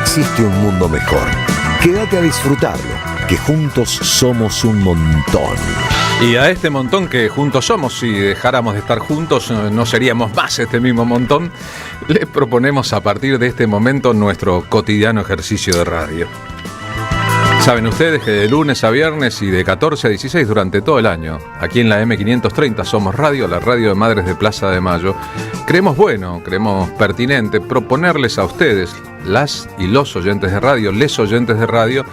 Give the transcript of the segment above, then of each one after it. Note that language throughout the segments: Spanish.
existe un mundo mejor. Quédate a disfrutarlo, que juntos somos un montón. Y a este montón que juntos somos, si dejáramos de estar juntos, no seríamos más este mismo montón, le proponemos a partir de este momento nuestro cotidiano ejercicio de radio. Saben ustedes que de lunes a viernes y de 14 a 16 durante todo el año, aquí en la M530 Somos Radio, la radio de Madres de Plaza de Mayo, creemos pertinente proponerles a ustedes, las y los oyentes de radio, les oyentes de radio,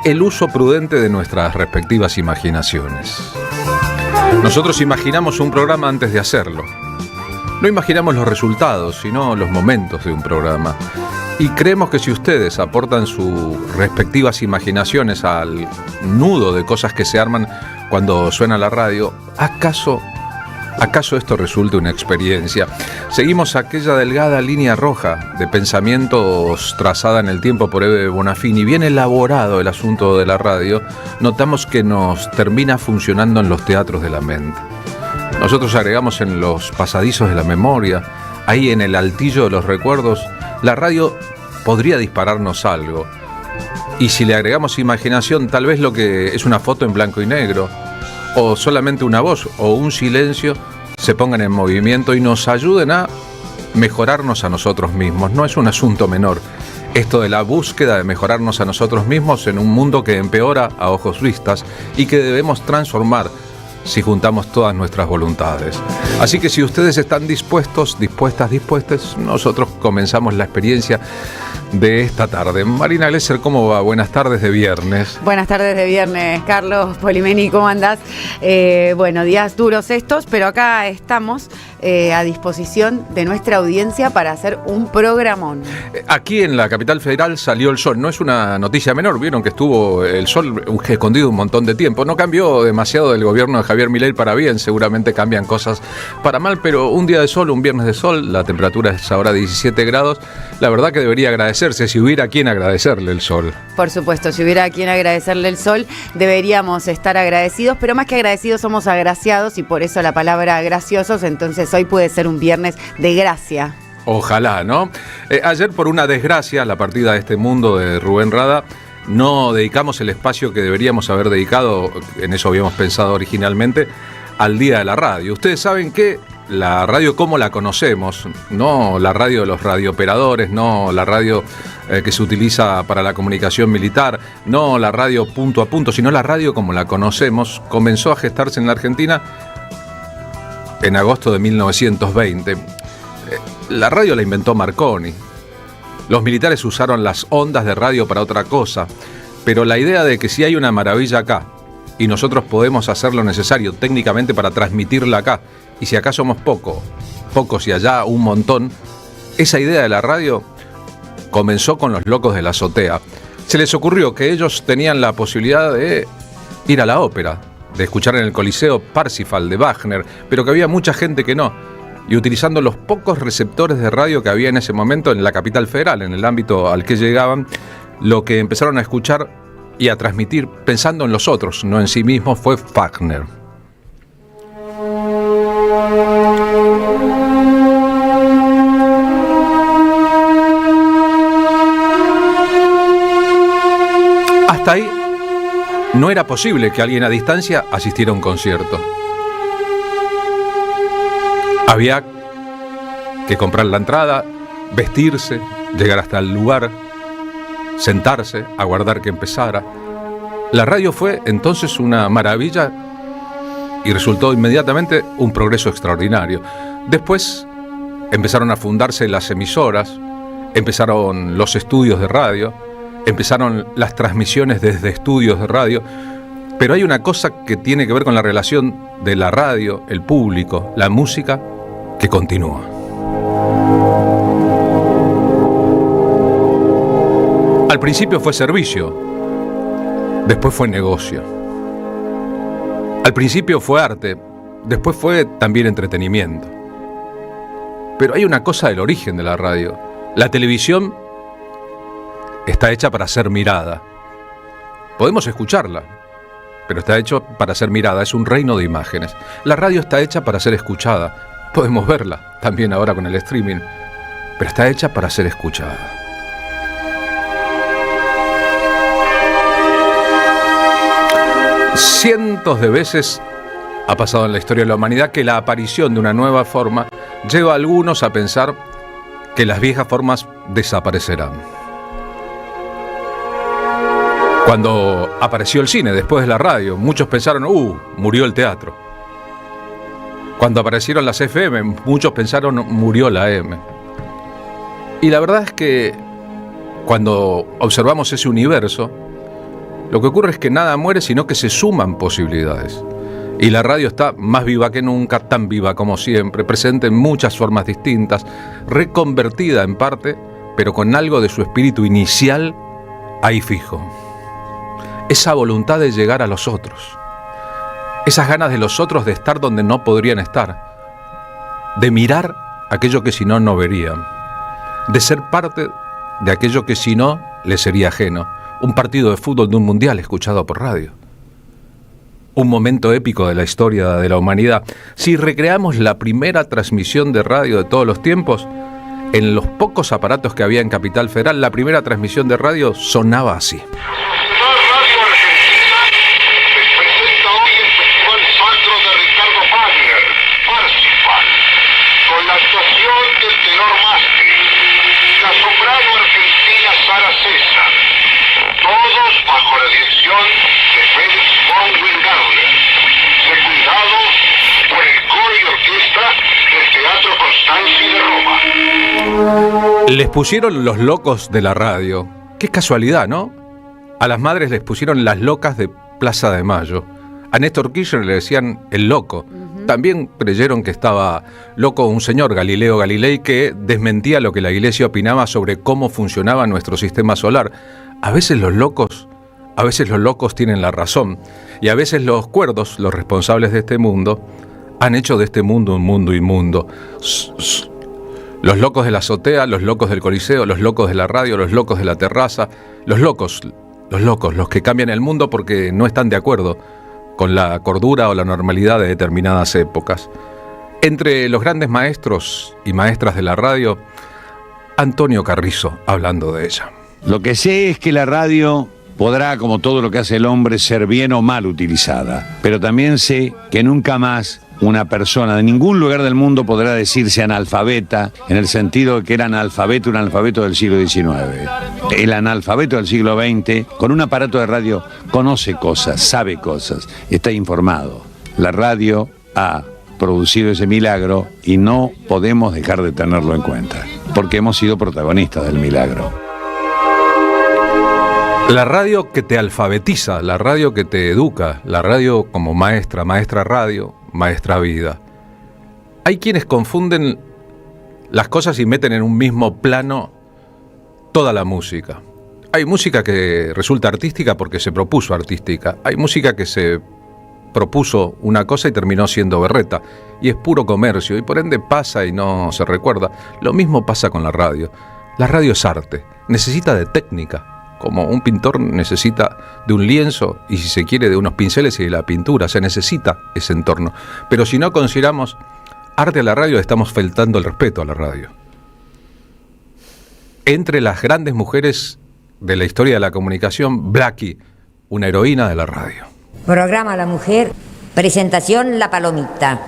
el uso prudente de nuestras respectivas imaginaciones. Nosotros imaginamos un programa antes de hacerlo. No imaginamos los resultados, sino los momentos de un programa. Y creemos que si ustedes aportan sus respectivas imaginaciones al nudo de cosas que se arman cuando suena la radio, ¿acaso esto resulte una experiencia? Seguimos aquella delgada línea roja de pensamientos trazada en el tiempo por Eve Bonafini. Bien elaborado el asunto de la radio, notamos que nos termina funcionando en los teatros de la mente. Nosotros agregamos en los pasadizos de la memoria, ahí en el altillo de los recuerdos, la radio podría dispararnos algo. Y si le agregamos imaginación, tal vez lo que es una foto en blanco y negro, o solamente una voz o un silencio, se pongan en movimiento y nos ayuden a mejorarnos a nosotros mismos. No es un asunto menor esto de la búsqueda de mejorarnos a nosotros mismos en un mundo que empeora a ojos vistas y que debemos transformar si juntamos todas nuestras voluntades. Así que si ustedes están dispuestos, dispuestas, nosotros comenzamos la experiencia de esta tarde. Marina Glesser, ¿cómo va? Buenas tardes de viernes. Buenas tardes de viernes, Carlos Polimeni, ¿cómo andás? Bueno, días duros estos, pero acá estamos a disposición de nuestra audiencia para hacer un programón. Aquí en la capital federal salió el sol, no es una noticia menor, vieron que estuvo el sol escondido un montón de tiempo, no cambió demasiado del gobierno de Javier Milei para bien, seguramente cambian cosas para mal, pero un día de sol, un viernes de sol, la temperatura es ahora 17 grados, la verdad que debería agradecerse, si hubiera a quien agradecerle el sol. Por supuesto, si hubiera a quien agradecerle el sol, deberíamos estar agradecidos, pero más que agradecidos somos agraciados y por eso la palabra graciosos, entonces hoy puede ser un viernes de gracia. Ojalá, ¿no? Ayer, por una desgracia, la partida de este mundo de Rubén Rada, no dedicamos el espacio que deberíamos haber dedicado, en eso habíamos pensado originalmente, al Día de la Radio. Ustedes saben que la radio como la conocemos, no la radio de los radiooperadores, no la radio que se utiliza para la comunicación militar, no la radio punto a punto, sino la radio como la conocemos, comenzó a gestarse en la Argentina en agosto de 1920. La radio la inventó Marconi. Los militares usaron las ondas de radio para otra cosa, pero la idea de que si hay una maravilla acá y nosotros podemos hacer lo necesario técnicamente para transmitirla acá, y si acá somos pocos y allá un montón, esa idea de la radio comenzó con los locos de la azotea. Se les ocurrió que ellos tenían la posibilidad de ir a la ópera, de escuchar en el Coliseo Parsifal de Wagner, pero que había mucha gente que no. Y utilizando los pocos receptores de radio que había en ese momento en la capital federal, en el ámbito al que llegaban, lo que empezaron a escuchar y a transmitir, pensando en los otros, no en sí mismos, fue Wagner. Hasta ahí no era posible que alguien a distancia asistiera a un concierto. Había que comprar la entrada, vestirse, llegar hasta el lugar, sentarse, aguardar que empezara. La radio fue entonces una maravilla y resultó inmediatamente un progreso extraordinario. Después empezaron a fundarse las emisoras, empezaron los estudios de radio, empezaron las transmisiones desde estudios de radio, pero hay una cosa que tiene que ver con la relación de la radio, el público, la música, que continúa. Al principio fue servicio, después fue negocio. Al principio fue arte, después fue también entretenimiento. Pero hay una cosa del origen de la radio. La televisión está hecha para ser mirada. Podemos escucharla, pero está hecho para ser mirada, es un reino de imágenes. La radio está hecha para ser escuchada. Podemos verla, también ahora con el streaming, pero está hecha para ser escuchada. Cientos de veces ha pasado en la historia de la humanidad que la aparición de una nueva forma lleva a algunos a pensar que las viejas formas desaparecerán. Cuando apareció el cine después de la radio, muchos pensaron, murió el teatro. Cuando aparecieron las FM, muchos pensaron, murió la AM. Y la verdad es que cuando observamos ese universo, lo que ocurre es que nada muere, sino que se suman posibilidades. Y la radio está más viva que nunca, tan viva como siempre, presente en muchas formas distintas, reconvertida en parte, pero con algo de su espíritu inicial ahí fijo. Esa voluntad de llegar a los otros, esas ganas de los otros de estar donde no podrían estar, de mirar aquello que si no, no verían, de ser parte de aquello que si no, les sería ajeno. Un partido de fútbol de un mundial escuchado por radio. Un momento épico de la historia de la humanidad. Si recreamos la primera transmisión de radio de todos los tiempos, en los pocos aparatos que había en Capital Federal, la primera transmisión de radio sonaba así. Les pusieron los locos de la radio. Qué casualidad, ¿no? A las madres les pusieron las locas de Plaza de Mayo. A Néstor Kirchner le decían el loco. También creyeron que estaba loco un señor, Galileo Galilei, que desmentía lo que la iglesia opinaba sobre cómo funcionaba nuestro sistema solar. A veces los locos tienen la razón. Y a veces los cuerdos, los responsables de este mundo, han hecho de este mundo un mundo inmundo. Los locos de la azotea, los locos del coliseo, los locos de la radio, los locos de la terraza, los que cambian el mundo porque no están de acuerdo con la cordura o la normalidad de determinadas épocas. Entre los grandes maestros y maestras de la radio, Antonio Carrizo, hablando de ella. Lo que sé es que la radio podrá, como todo lo que hace el hombre, ser bien o mal utilizada. Pero también sé que nunca más una persona de ningún lugar del mundo podrá decirse analfabeta, en el sentido de que era un analfabeto del siglo XIX. El analfabeto del siglo XX, con un aparato de radio, conoce cosas, sabe cosas, está informado. La radio ha producido ese milagro y no podemos dejar de tenerlo en cuenta, porque hemos sido protagonistas del milagro. La radio que te alfabetiza, la radio que te educa, la radio como maestra radio, maestra vida. Hay quienes confunden las cosas y meten en un mismo plano toda la música. Hay música que resulta artística porque se propuso artística. Hay música que se propuso una cosa y terminó siendo berreta. Y es puro comercio y por ende pasa y no se recuerda. Lo mismo pasa con la radio. La radio es arte, necesita de técnica. Como un pintor necesita de un lienzo y si se quiere de unos pinceles y de la pintura, se necesita ese entorno. Pero si no consideramos arte a la radio, estamos faltando el respeto a la radio. Entre las grandes mujeres de la historia de la comunicación, Blackie, una heroína de la radio. Programa La Mujer, presentación La Palomita.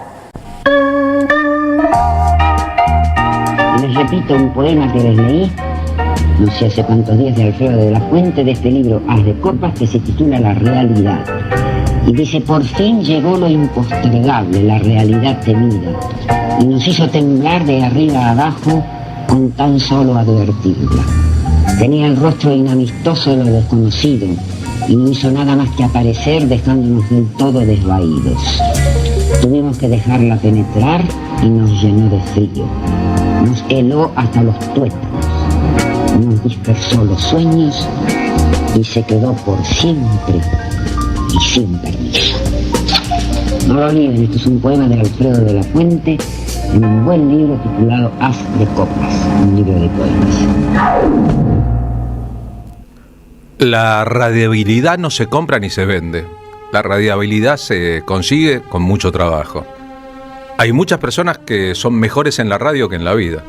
Les repito un poema que les leí no sé hace cuántos días, de Alfredo de la Fuente, de este libro As de Copas, que se titula La Realidad. Y dice: por fin llegó lo impostergable, la realidad temida, y nos hizo temblar de arriba a abajo con tan solo advertirla. Tenía el rostro inamistoso de lo desconocido, y no hizo nada más que aparecer dejándonos del todo desvaídos. Tuvimos que dejarla penetrar y nos llenó de frío. Nos heló hasta los tuétanos. Nos dispersó los sueños y se quedó por siempre y sin permiso. No lo olviden, esto es un poema de Alfredo de la Fuente en un buen libro titulado As de Copas, un libro de poemas. La radiabilidad no se compra ni se vende. La radiabilidad se consigue con mucho trabajo. Hay muchas personas que son mejores en la radio que en la vida.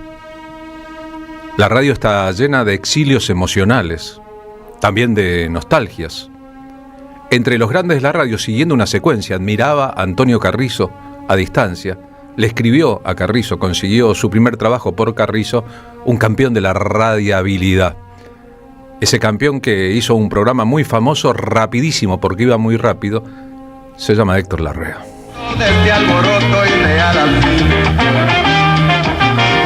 La radio está llena de exilios emocionales, también de nostalgias. entre los grandes de la radio, siguiendo una secuencia, admiraba a Antonio Carrizo a distancia. Le escribió a Carrizo, consiguió su primer trabajo por Carrizo, un campeón de la radiabilidad. Ese campeón que hizo un programa muy famoso, rapidísimo, porque iba muy rápido, se llama Héctor Larrea. Este alboroto irreal al fin.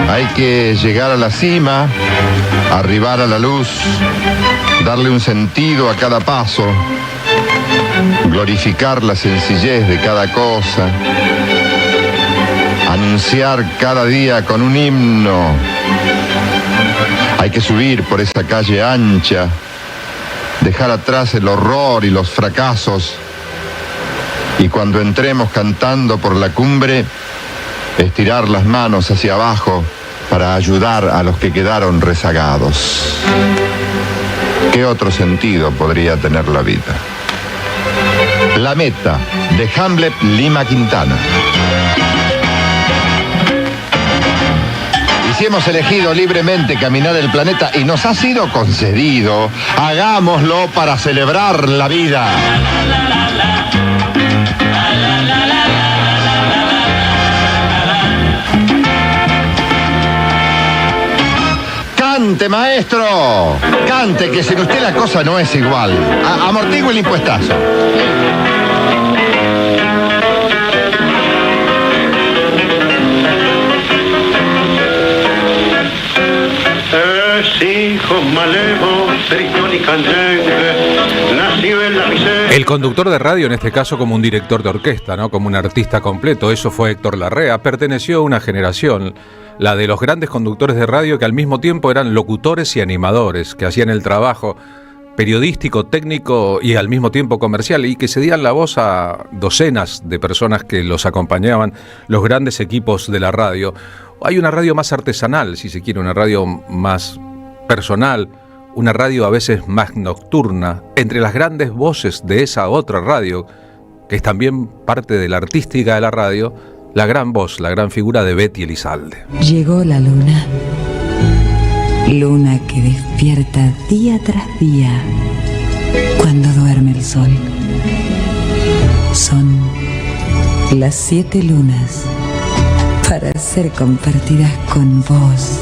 Hay que llegar a la cima, arribar a la luz, darle un sentido a cada paso, glorificar la sencillez de cada cosa, anunciar cada día con un himno. Hay que subir por esa calle ancha, dejar atrás el horror y los fracasos, y cuando entremos cantando por la cumbre, estirar las manos hacia abajo para ayudar a los que quedaron rezagados. ¿Qué otro sentido podría tener la vida? La meta, de Hamlet Lima Quintana. Y si hemos elegido libremente caminar el planeta y nos ha sido concedido, hagámoslo para celebrar la vida. ¡Cante, maestro! ¡Cante, que sin usted la cosa no es igual! Amortigue el impuestazo. El conductor de radio, en este caso como un director de orquesta, ¿no? Como un artista completo, eso fue Héctor Larrea. Perteneció a una generación, la de los grandes conductores de radio que al mismo tiempo eran locutores y animadores, que hacían el trabajo periodístico, técnico y al mismo tiempo comercial, y que cedían la voz a docenas de personas que los acompañaban, los grandes equipos de la radio. Hay una radio más artesanal, si se quiere, una radio más personal, una radio a veces más nocturna, entre las grandes voces de esa otra radio, que es también parte de la artística de la radio, la gran voz, la gran figura de Betty Elizalde. Llegó la luna, luna que despierta día tras día cuando duerme el sol. Son las 7 lunas para ser compartidas con vos,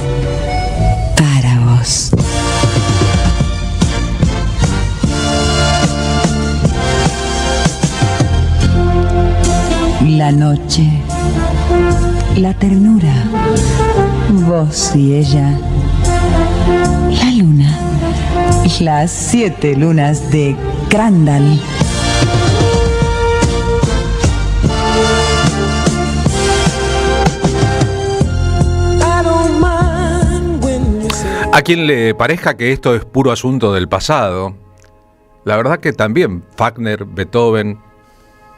para vos. La noche, la ternura, vos y ella. La luna, las 7 lunas de Crandall. A quien le parezca que esto es puro asunto del pasado, la verdad que también Wagner, Beethoven,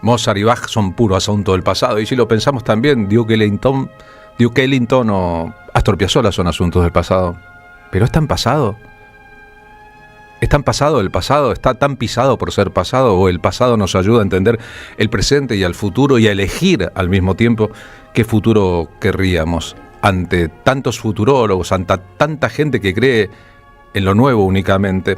Mozart y Bach son puro asunto del pasado. Y si lo pensamos también, Duke Ellington o Astor Piazzolla son asuntos del pasado. Pero es tan pasado. ¿Es tan pasado el pasado? ¿Está tan pisado por ser pasado? ¿O el pasado nos ayuda a entender el presente y al futuro y a elegir al mismo tiempo qué futuro querríamos? Ante tantos futurólogos, ante tanta gente que cree en lo nuevo únicamente.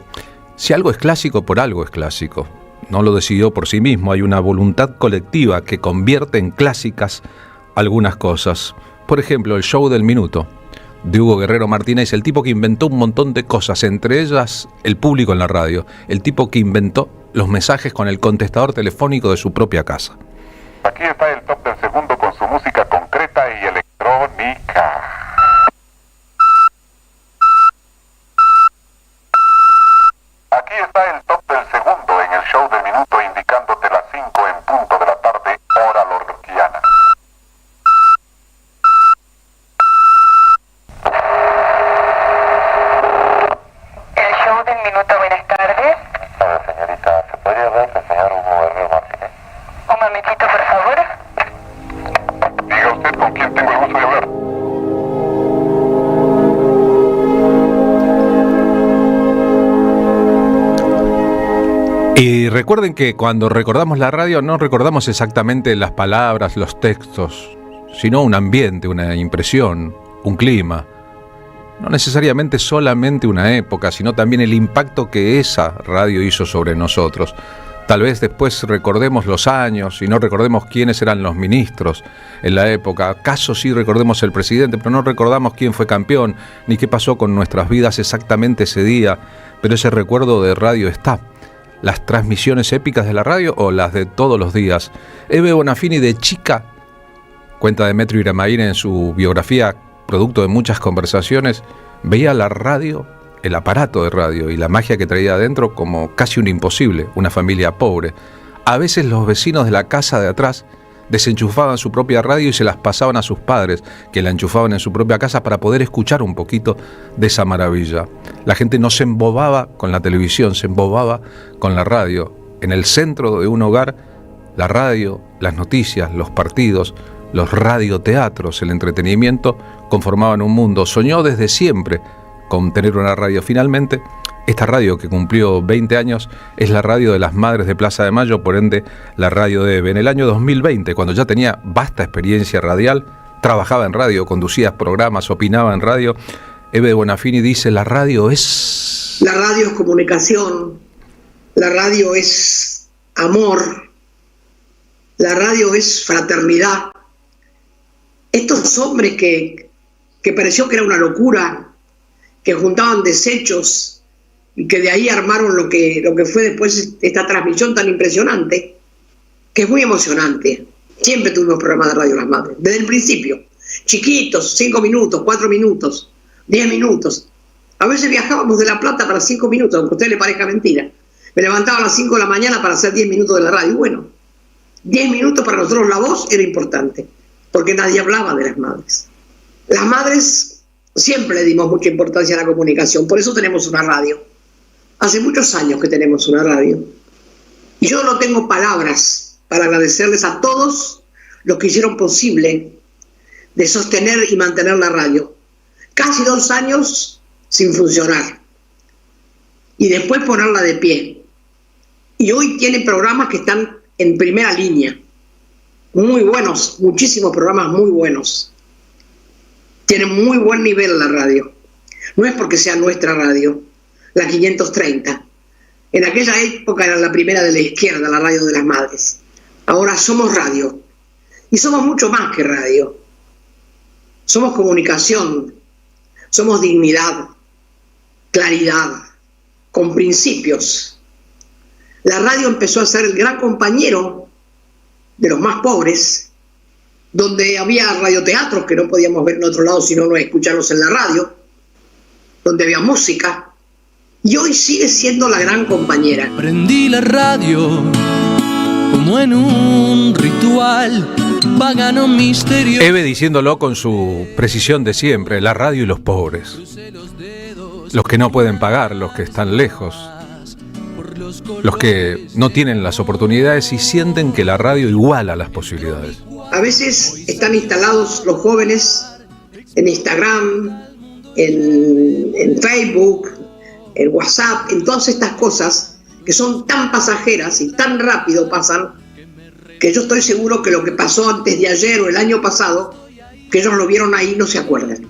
Si algo es clásico, por algo es clásico. No lo decidió por sí mismo, hay una voluntad colectiva que convierte en clásicas algunas cosas. Por ejemplo, el show del minuto de Hugo Guerrero Martínez, el tipo que inventó un montón de cosas, entre ellas el público en la radio, el tipo que inventó los mensajes con el contestador telefónico de su propia casa. Aquí está el top del segundo con su música concreta y electrónica. Aquí está el top del segundo en el show del minuto, indicándote las 5 en punto de la tarde, hora lorquiana. El show del minuto, buenas tardes. A ver, señorita, ¿se podría hablar del señor Hugo Guerrero Martínez? Un momentito, por favor. Diga usted con quién tengo el gusto de hablar. Y recuerden que cuando recordamos la radio no recordamos exactamente las palabras, los textos, sino un ambiente, una impresión, un clima. No necesariamente solamente una época, sino también el impacto que esa radio hizo sobre nosotros. Tal vez después recordemos los años y no recordemos quiénes eran los ministros en la época. ¿Acaso sí recordemos el presidente, pero no recordamos quién fue campeón, ni qué pasó con nuestras vidas exactamente ese día? Pero ese recuerdo de radio está. Las transmisiones épicas de la radio o las de todos los días. Eve Bonafini de chica, cuenta Demetrio Iramaín en su biografía, producto de muchas conversaciones, veía la radio, el aparato de radio y la magia que traía adentro como casi un imposible, una familia pobre. A veces los vecinos de la casa de atrás desenchufaban su propia radio y se las pasaban a sus padres, que la enchufaban en su propia casa para poder escuchar un poquito de esa maravilla. La gente no se embobaba con la televisión, se embobaba con la radio. En el centro de un hogar, la radio, las noticias, los partidos, los radioteatros, el entretenimiento, conformaban un mundo. Soñó desde siempre con tener una radio. Finalmente, esta radio que cumplió 20 años es la radio de las Madres de Plaza de Mayo, por ende la radio de Eve. En el año 2020, cuando ya tenía vasta experiencia radial, trabajaba en radio, conducía programas, opinaba en radio, Eve Bonafini dice: la radio es comunicación, la radio es amor, la radio es fraternidad. Estos hombres que pareció que era una locura, que juntaban desechos y que de ahí armaron lo que fue después esta transmisión tan impresionante, que es muy emocionante. Siempre tuvimos programas de Radio Las Madres, desde el principio. Chiquitos, 5 minutos, 4 minutos, 10 minutos. A veces viajábamos de La Plata para 5 minutos, aunque a usted le parezca mentira. Me levantaba a las 5 de la mañana para hacer 10 minutos de la radio. Bueno, 10 minutos para nosotros la voz era importante, porque nadie hablaba de las madres. Las madres siempre le dimos mucha importancia a la comunicación, por eso tenemos una radio. Hace muchos años que tenemos una radio. Y yo no tengo palabras para agradecerles a todos los que hicieron posible de sostener y mantener la radio. Casi 2 años sin funcionar. Y después ponerla de pie. Y hoy tiene programas que están en primera línea. Muy buenos, muchísimos programas muy buenos. Tiene muy buen nivel la radio. No es porque sea nuestra radio, la 530. En aquella época era la primera de la izquierda, la radio de las madres. Ahora somos radio. Y somos mucho más que radio. Somos comunicación, somos dignidad, claridad, con principios. La radio empezó a ser el gran compañero de los más pobres, donde había radioteatros que no podíamos ver en otro lado sino no escucharlos en la radio, donde había música, y hoy sigue siendo la gran compañera. Prendí la radio como en un ritual pagano misterio. Eve diciéndolo con su precisión de siempre: la radio y los pobres, los que no pueden pagar, los que están lejos, los que no tienen las oportunidades y sienten que la radio iguala las posibilidades. A veces están instalados los jóvenes en Instagram, en Facebook, en WhatsApp, en todas estas cosas que son tan pasajeras y tan rápido pasan, que yo estoy seguro que lo que pasó antes de ayer o el año pasado, que ellos lo vieron ahí, no se acuerdan.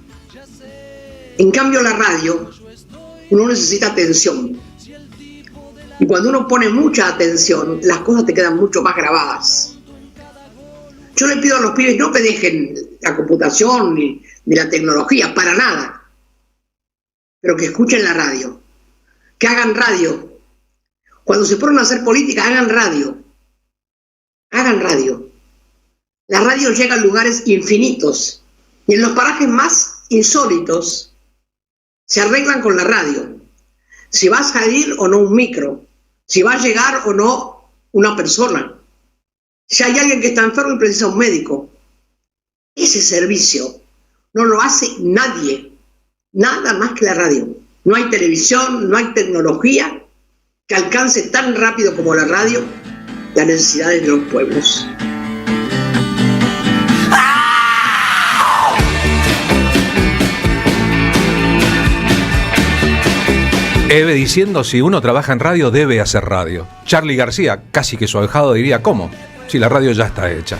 En cambio la radio, uno necesita atención. Y cuando uno pone mucha atención, las cosas te quedan mucho más grabadas. Yo le pido a los pibes no que dejen la computación ni la tecnología, para nada. Pero que escuchen la radio, que hagan radio. Cuando se ponen a hacer política, hagan radio. Hagan radio. La radio llega a lugares infinitos y en los parajes más insólitos se arreglan con la radio. Si va a salir o no un micro, si va a llegar o no una persona, si hay alguien que está enfermo y precisa un médico. Ese servicio no lo hace nadie, nada más que la radio. No hay televisión, no hay tecnología que alcance tan rápido como la radio las necesidades de los pueblos. Eve diciendo: si uno trabaja en radio, debe hacer radio. Charly García, casi que su ahijado, diría: ¿cómo? Si la radio ya está hecha.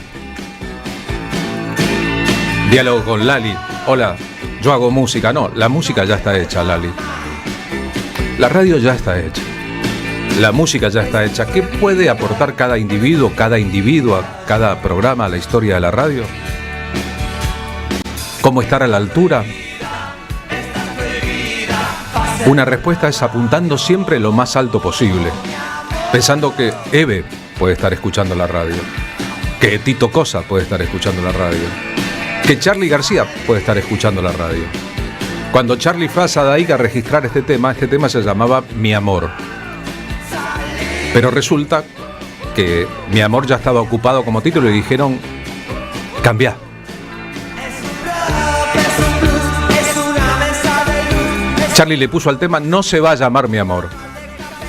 Diálogo con Lali: hola, yo hago música. No, la música ya está hecha, Lali. La radio ya está hecha. La música ya está hecha. ¿Qué puede aportar cada individuo, a cada programa, a la historia de la radio? ¿Cómo estar a la altura? Una respuesta es apuntando siempre lo más alto posible, pensando que Eve puede estar escuchando la radio, que Tito Cosa puede estar escuchando la radio, que Charly García puede estar escuchando la radio. Cuando Charly fue a Sadaica a registrar este tema se llamaba Mi Amor. Pero resulta que Mi Amor ya estaba ocupado como título y le dijeron, cambiá. Charly le puso al tema, no se va a llamar Mi Amor,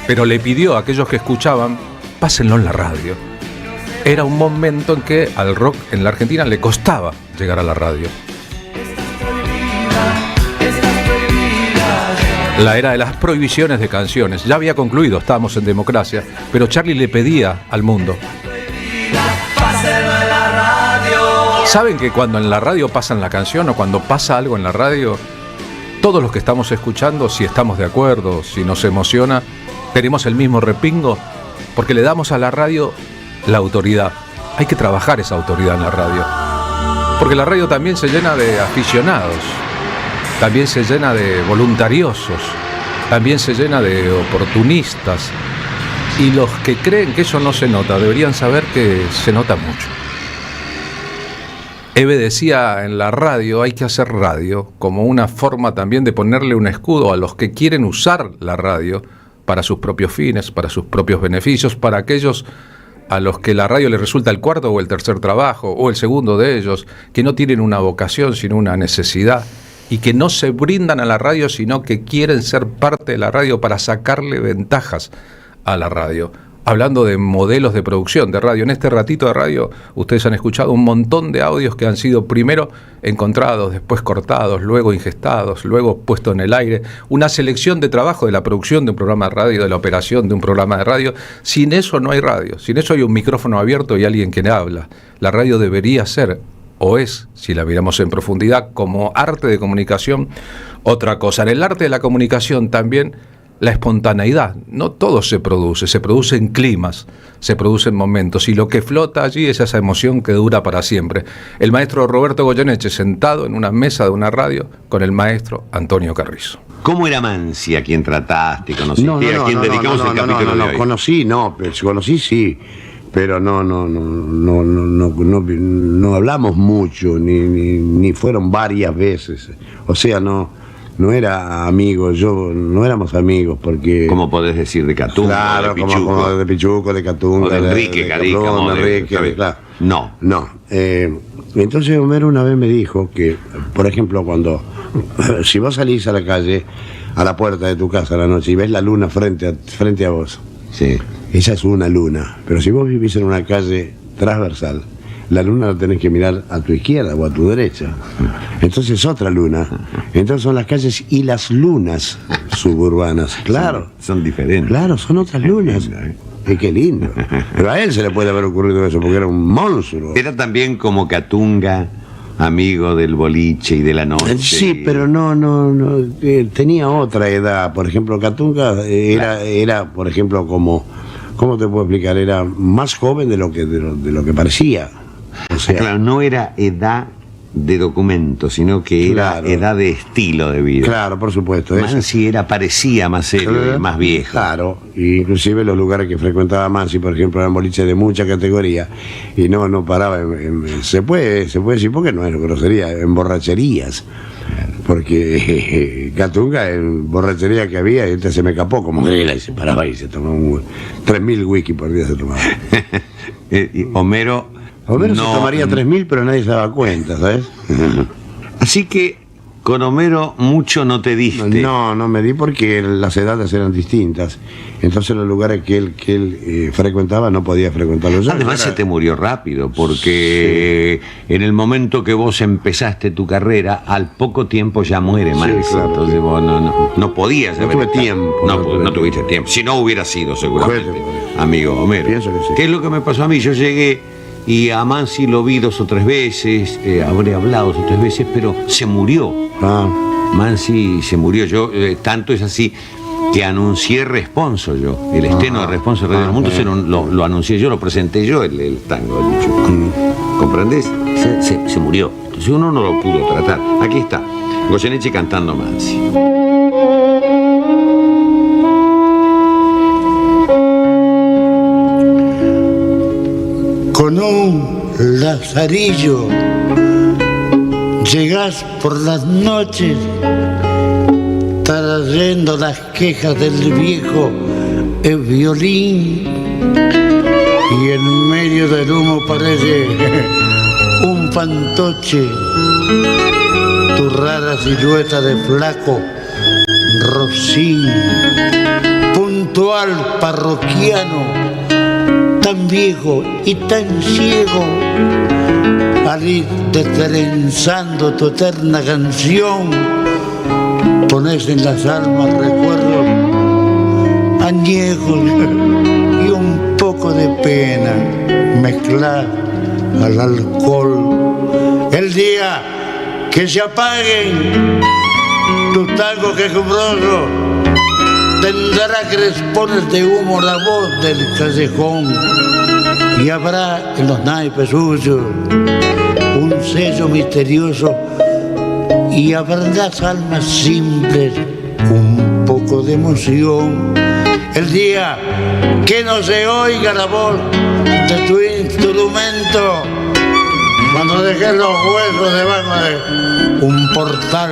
pero le pidió a aquellos que escuchaban, pásenlo en la radio. Era un momento en que al rock en la Argentina le costaba llegar a la radio. La era de las prohibiciones de canciones ya había concluido, estábamos en democracia, pero Charly le pedía al mundo. ¿Saben que cuando en la radio pasan la canción o cuando pasa algo en la radio, todos los que estamos escuchando, si estamos de acuerdo, si nos emociona, tenemos el mismo repingo? Porque le damos a la radio la autoridad. Hay que trabajar esa autoridad en la radio. Porque la radio también se llena de aficionados, también se llena de voluntariosos, también se llena de oportunistas. Y los que creen que eso no se nota, deberían saber que se nota mucho. Eve decía en la radio, hay que hacer radio como una forma también de ponerle un escudo a los que quieren usar la radio para sus propios fines, para sus propios beneficios, para aquellos a los que la radio les resulta el cuarto o el tercer trabajo, o el segundo de ellos, que no tienen una vocación sino una necesidad, y que no se brindan a la radio sino que quieren ser parte de la radio para sacarle ventajas a la radio. Hablando de modelos de producción de radio, en este ratito de radio ustedes han escuchado un montón de audios que han sido primero encontrados, después cortados, luego ingestados, luego puestos en el aire. Una selección de trabajo de la producción de un programa de radio, de la operación de un programa de radio. Sin eso no hay radio, sin eso hay un micrófono abierto y alguien que habla. La radio debería ser, o es, si la miramos en profundidad, como arte de comunicación, otra cosa. En el arte de la comunicación también la espontaneidad, no todo se produce en climas, se produce en momentos, y lo que flota allí es esa emoción que dura para siempre. El maestro Roberto Goyeneche sentado en una mesa de una radio con el maestro Antonio Carrizo. ¿Cómo era Mansi, a quien trataste, conociste, a quien dedicamos el capítulo de hoy? Conocí sí, pero no hablamos mucho, ni fueron varias veces, o sea, no era amigo, no éramos amigos porque... ¿Cómo podés decir de Catunga? Claro, de Pichuco? como de Pichuco, de Catunga, o de Enrique Carica, claro. No. Entonces Homero una vez me dijo que, por ejemplo, si vos salís a la calle, a la puerta de tu casa a la noche y ves la luna frente a vos, sí, esa es una luna, pero si vos vivís en una calle transversal, la luna la tenés que mirar a tu izquierda o a tu derecha. Entonces otra luna. Entonces son las calles y las lunas suburbanas. Claro. Son diferentes. Claro, son otras lunas. Qué lindo. Pero a él se le puede haber ocurrido eso porque era un monstruo. Era también como Catunga, amigo del boliche y de la noche. Sí, pero no. Tenía otra edad. Por ejemplo, Catunga era por ejemplo, como... ¿Cómo te puedo explicar? Era más joven de lo que parecía. O sea, claro, no era edad de documento, sino que era edad de estilo de vida. Claro, por supuesto. Mansi parecía más serio y más viejo. Claro, inclusive los lugares que frecuentaba Mansi, por ejemplo, eran boliches de mucha categoría, y no paraba se puede decir, porque no es grosería, en borracherías. Porque Catunga, en borrachería que había, se me escapó como grela y se paraba y se tomaba 3.000 whisky por día se tomaba. Homero se tomaría 3.000, pero nadie se daba cuenta, ¿sabes? Así que con Homero mucho no te diste. No me di porque las edades eran distintas. Entonces los lugares que él frecuentaba no podía frecuentarlos yo. Además se te murió rápido, porque en el momento que vos empezaste tu carrera, al poco tiempo ya muere Mansi. Claro. Entonces vos no podías haber... No tuve tiempo. No tuviste tiempo. Si no hubiera sido seguramente, amigo Homero. Pienso que sí. ¿Qué es lo que me pasó a mí? Yo llegué y a Mansi lo vi 2 o 3 veces, habré hablado 2 o 3 veces, pero se murió. Mansi se murió. Yo tanto es así que anuncié Responso yo, el estreno de Responso de Radio del Mundo, lo anuncié yo, lo presenté yo, el tango del Chuco. ¿Comprendés? Se murió. Entonces uno no lo pudo tratar. Aquí está, Goyeneche cantando Mansi. Con un lazarillo llegás por las noches trayendo las quejas del viejo violín, y en medio del humo parece un fantoche tu rara silueta de flaco rocín, puntual parroquiano, tan viejo y tan ciego, al ir detrenzando tu eterna canción, pones en las almas recuerdos añejos y un poco de pena mezclar al alcohol. El día que se apaguen tus tangos quejumbrosos, tendrá crespones de humo la voz del callejón, y habrá en los naipes suyos un sello misterioso, y habrá en las almas simples un poco de emoción. El día que no se oiga la voz de tu instrumento, cuando dejes los huesos debajo de un portal